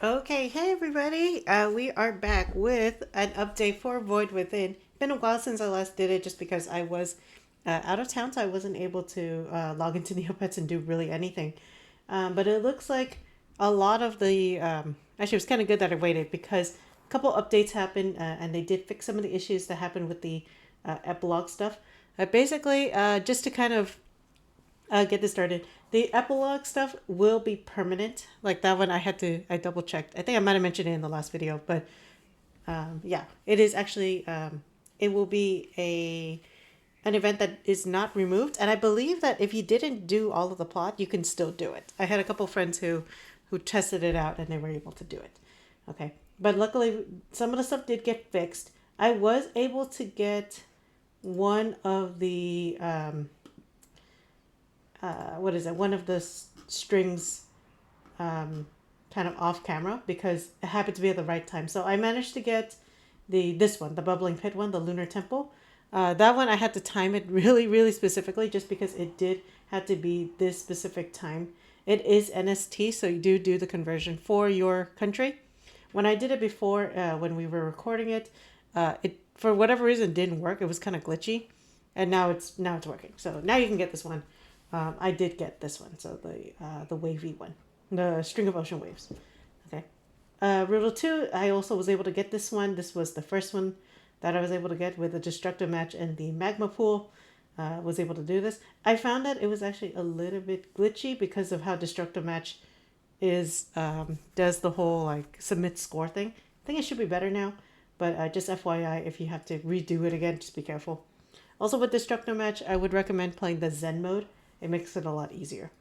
Okay, hey everybody. We are back with an update for Void Within. Been a while since I last did it just because I was out of town, so I wasn't able to log into NEOPETS and do really anything. But it looks like a lot of the. Actually, it was kind of good that I waited because a couple updates happened and they did fix some of the issues that happened with the epilogue stuff. Basically, just to kind of get this started. The epilogue stuff will be permanent. Like that one, I double checked. I think I might have mentioned it in the last video, but yeah, it is actually, it will be an event that is not removed. And I believe that if you didn't do all of the plot, you can still do it. I had a couple friends who tested it out and they were able to do it. Okay. But luckily, some of the stuff did get fixed. I was able to get one of the what is it? One of the strings kind of off camera because it happened to be at the right time. So I managed to get this one, the bubbling pit one, the lunar temple. That one I had to time it really specifically just because it did have to be this specific time. It is NST, so you do the conversion for your country. When I did it before, when we were recording it, it for whatever reason didn't work. It was kind of glitchy, and now it's working. So now you can get this one. I did get this one, so the wavy one, the string of ocean waves. Okay. Riddle 2, I also was able to get this one. This was the first one that I was able to get with the destructive match and the magma pool. Was able to do this. I found that it was actually a little bit glitchy because of how destructive match is does the whole like submit score thing. I think it should be better now, but just FYI, if you have to redo it again, just be careful. Also with destructive match, I would recommend playing the Zen mode. It makes it a lot easier.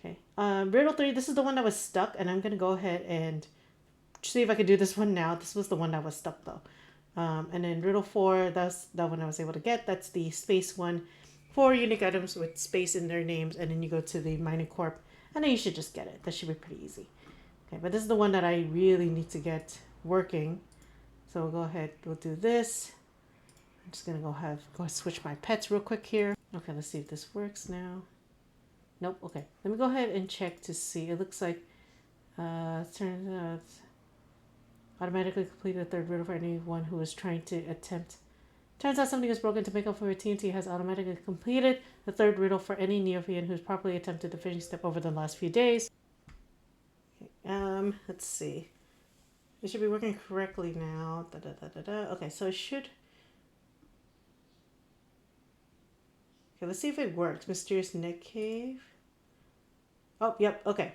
Okay. Riddle 3, this is the one that was stuck, and I'm going to go ahead and see if I can do this one now. This was the one that was stuck, though. And then Riddle 4, that's the one I was able to get. That's the space one. 4 unique items with space in their names, and then you go to the mining corp, and then you should just get it. That should be pretty easy. Okay, but this is the one that I really need to get working. So we'll go ahead, we'll do this. I'm just going to go switch my pets real quick here. Okay, let's see if this works now. Nope, okay. Let me go ahead and check to see. It looks like turns out automatically completed a third riddle for anyone who is trying to attempt. Turns out something is broken to make up for it. TNT has automatically completed the third riddle for any neophyte who's properly attempted the finishing step over the last few days. Okay, let's see. It should be working correctly now. Okay, so it should. Okay, let's see if it works. Mysterious Neck Cave. Oh, yep, okay.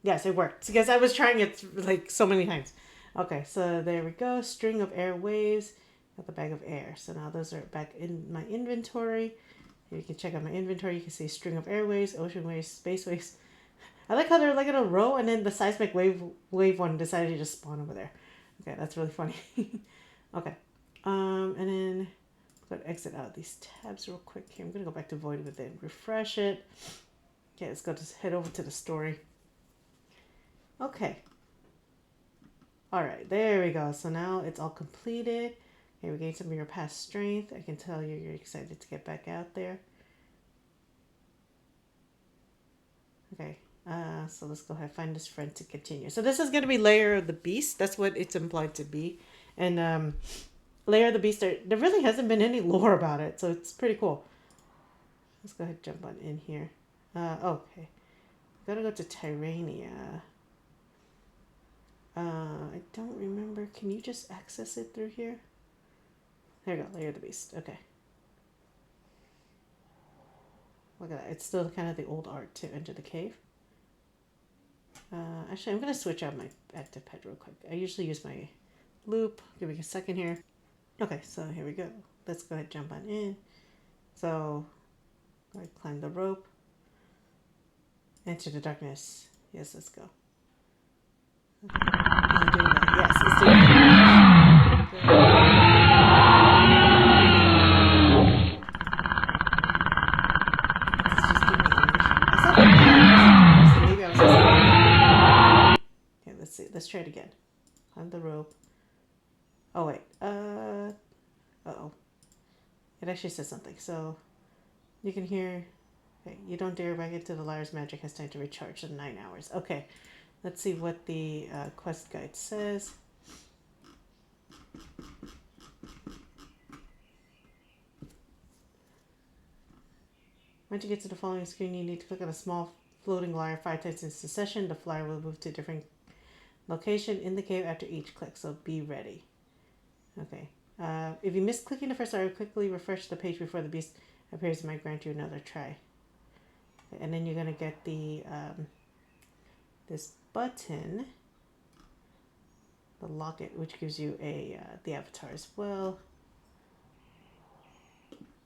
Yes, it worked. Because I was trying it like so many times. Okay, so there we go. String of air waves. Got the bag of air. So now those are back in my inventory. Here you can check out my inventory. You can see string of air waves, ocean waves, space waves. I like how they're like in a row and then the seismic wave one decided to just spawn over there. Okay, that's really funny. Okay. And then I'm gonna exit out of these tabs real quick here. I'm gonna go back to Void Within, refresh it. Okay, let's go just head over to the story. Okay. Alright, there we go. So now it's all completed. Okay, we gained some of your past strength. I can tell you're excited to get back out there. Okay, so let's go ahead and find this friend to continue. So this is going to be Layer of the Beast. That's what it's implied to be. And Layer of the Beast, there really hasn't been any lore about it, so it's pretty cool. Let's go ahead and jump on in here. Okay. Gotta go to Tyrania. I don't remember. Can you just access it through here? There you go, Layer of the Beast. Okay. Look at that. It's still kind of the old art to enter the cave. Actually, I'm going to switch out my active pet real quick. I usually use my loop. Give me a second here. Okay, so here we go. Let's go ahead and jump on in. So, go ahead and climb the rope. Enter the darkness. Yes, let's go. Okay. Is it doing that? Yes, it's doing that. It's just doing the animation. I saw that. So maybe I was just. Okay, let's see. Let's try it again. Climb the rope. Oh, wait. Uh-oh. It actually says something. So, you can hear. Okay, you don't dare back into the liar's magic has time to recharge in 9 hours. Okay. Let's see what the quest guide says. Once you get to the following screen, you need to click on a small floating flyer 5 times in succession. The flyer will move to a different location in the cave after each click, so be ready. Okay. If you miss clicking the first flyer, quickly refresh the page before the beast appears. It might grant you another try. Okay, and then you're gonna get the this button, the locket, which gives you a the avatar as well.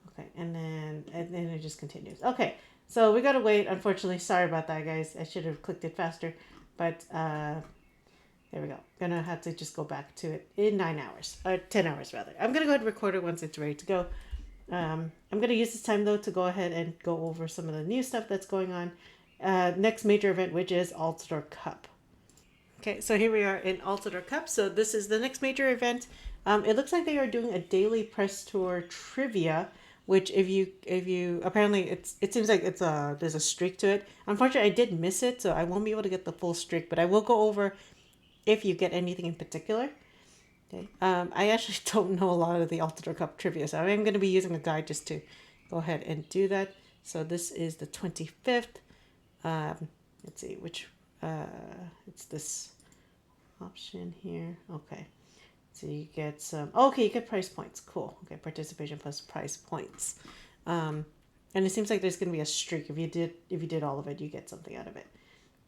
Okay, and then it just continues. Okay, so we gotta wait. Unfortunately, sorry about that, guys. I should have clicked it faster, but there we go. Gonna have to just go back to it in 9 hours, or 10 hours rather. I'm gonna go ahead and record it once it's ready to go. I'm gonna use this time though to go ahead and go over some of the new stuff that's going on. Next major event, which is Altador Cup. Okay, so here we are in Altador Cup. So this is the next major event. It looks like they are doing a daily press tour trivia, which if you apparently it seems like it's there's a streak to it. Unfortunately, I did miss it, so I won't be able to get the full streak, but I will go over if you get anything in particular. Okay. I actually don't know a lot of the Altador Cup trivia, so I'm going to be using a guide just to go ahead and do that. So this is the 25th. Let's see which it's this option here. Okay, so you get some. Okay, you get prize points. Cool. Okay, participation plus prize points. And it seems like there's going to be a streak. If you did all of it, you get something out of it.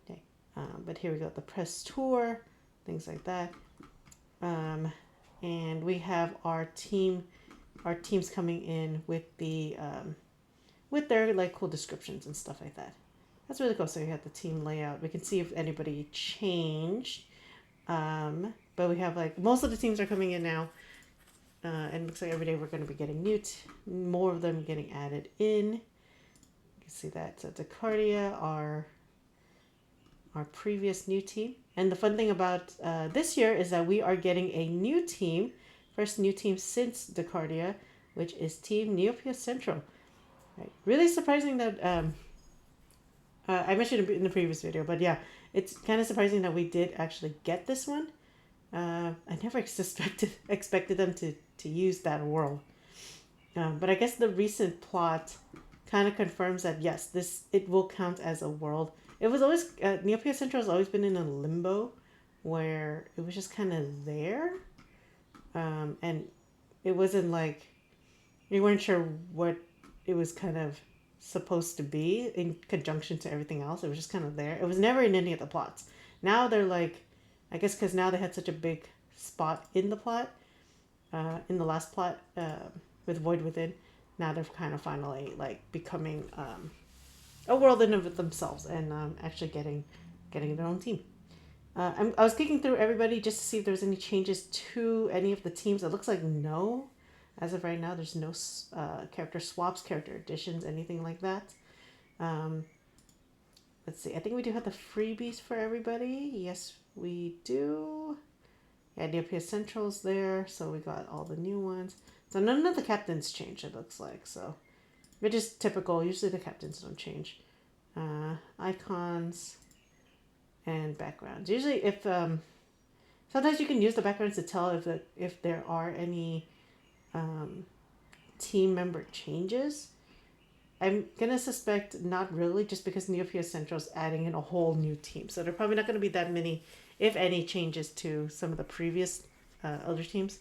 Okay. But here we go. The press tour, things like that. And we have our teams coming in with the with their like cool descriptions and stuff like that. That's really cool. So you have the team layout. We can see if anybody changed. But we have like most of the teams are coming in now. And it looks like every day we're going to be getting more of them getting added in. You can see that. So Decardia, our previous new team. And the fun thing about this year is that we are getting a new team, first new team since Decardia, which is Team NEOPETS Central. Right. Really surprising that I mentioned it in the previous video, but yeah, it's kind of surprising that we did actually get this one. I never expected them to use that world. But I guess the recent plot kind of confirms that yes, it will count as a world. It was always NEOPETS Central has always been in a limbo where it was just kind of there, and it wasn't like you weren't sure what it was kind of supposed to be in conjunction to everything else. It was just kind of there. It was never in any of the plots. Now they're like, I guess because now they had such a big spot in the plot, in the last plot with Void Within. Now they're kind of finally like becoming a world in of themselves and actually getting their own team. I was kicking through everybody just to see if there was any changes to any of the teams. It looks like no. As of right now, there's no character swaps, character additions, anything like that. Let's see. I think we do have the freebies for everybody. Yes, we do. Yeah, NEOPETS Central's there, so we got all the new ones. So none of the captains change, it looks like. So, which is typical. Usually the captains don't change. Icons and backgrounds. Usually, if sometimes you can use the backgrounds to tell if there are any team member changes. I'm gonna suspect not really, just because NEOPETS Central is adding in a whole new team, so there are probably not going to be that many, if any, changes to some of the previous other teams.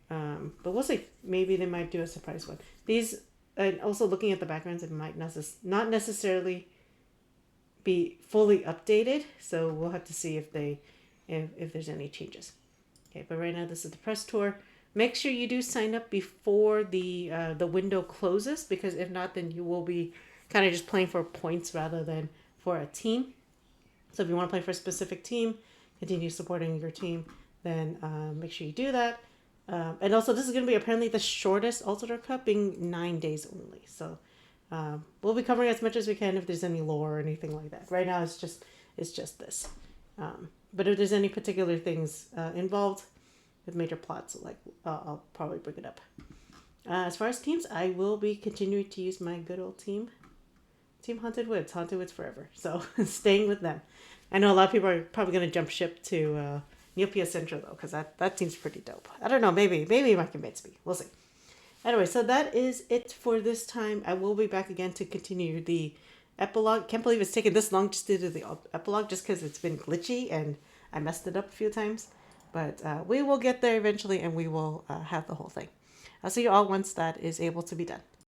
But we'll see. Maybe they might do a surprise one. These, and also looking at the backgrounds, it might not necessarily be fully updated, so we'll have to see if there's any changes. Okay, but right now this is the press tour. Make sure you do sign up before the window closes, because if not, then you will be kind of just playing for points rather than for a team. So if you want to play for a specific team, continue supporting your team, then make sure you do that. And also, this is going to be apparently the shortest Altador Cup, being 9 days only. So we'll be covering as much as we can if there's any lore or anything like that. Right now, it's just this. But if there's any particular things involved with major plots, like I'll probably bring it up. As far as teams, I will be continuing to use my good old team Haunted Woods forever. So staying with them. I know a lot of people are probably going to jump ship to Neopia Central though, because that seems pretty dope. I don't know, maybe you might convince me. We'll see. Anyway, so that is it for this time. I will be back again to continue the epilogue. Can't believe it's taken this long just to do the epilogue, just because it's been glitchy and I messed it up a few times. But we will get there eventually, and we will have the whole thing. I'll see you all once that is able to be done.